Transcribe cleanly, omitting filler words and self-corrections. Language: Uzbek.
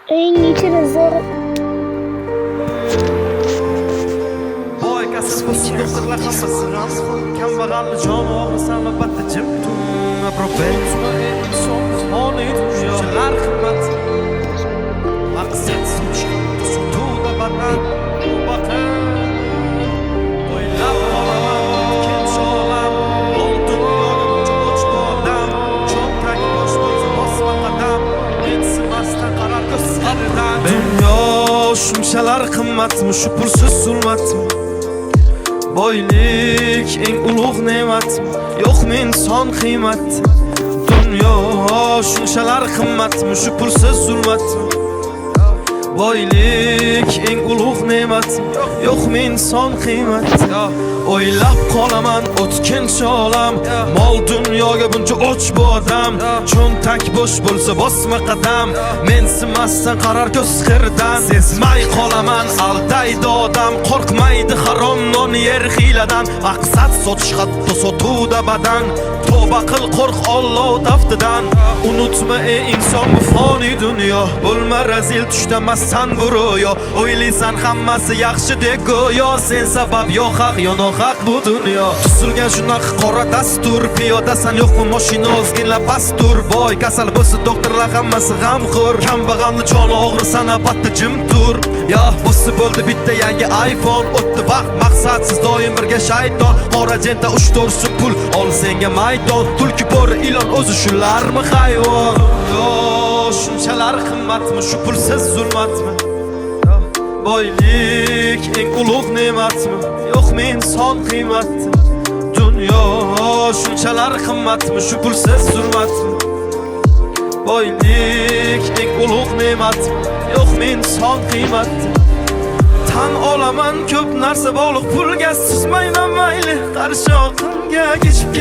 Eng içine zor. Boy kasır olsun doktorlar hammasi kambag'alni joni og'risan albatta jim tur Propenso inson jismoniy tushlar qimmat maqsad sutuvda badan bakın o'ylab qolaman kenchi olam oltin yo'lim cho'ch bodam cho'ntak bosh bo'lsa bosma qadam mensimasdan qarar ko'zlaridan dunyo shunchalar qimmatmi shu pulsiz zulmatmi boylik eng ulug' ne'matmi yo'qmi inson qiymati dunyo shunchalar qimmatmi shu pulsiz zulmatmi boylik eng ulug' ne'matmi yo'qmi inson qiymati o'ylab qolaman o'tkinchi olam mol dunyoga buncha och bu odam cho'ntak bo'sh bo'lsa bosma qadam mensimasdan qarar ko'z qirdan sezmay qolaman aldaydi odam qo'rqmaydi harom non yer hiyladan maqsad sotish hatto sotuvda badan tavba qil qo'rq Alloh taftidan unutma ey inson bu foniy dunyo bo'lma razil tushdamassan bu ro'yo o'ylaysan hammasi yaxshi deb go'yo sen sabab yo haq yo nohaq bu dunyo tuzilgan shunaqa qora dastur piyodasan yo'qmi mashina ozgina pastur boy kasal bo'lsa doktorlar hammasi g'amxo'r kambag'alni joni og'risan albatta jim tur yo bo'lsa bo'ldi bitta yangi iPhone o'tdi vaqt maqsadsiz doim birga shayton qora jenta 3-4 pul ol senga maydon tulki bo'ri ilon o'zi shularmi hayvon yo shunchalar qimmatmi shu pulsiz zulmatmi boylik eng ulug' ne'matmi yo'qmi inson qiymati dunyo shunchalar qimmatmi shu pulsiz zulmatmi boylik eng ulug' ne'matmi yo'qmi inson qiymati tan olaman ko'p narsa bog'liq pulga suzmayman mayli qarshi oqimga kechib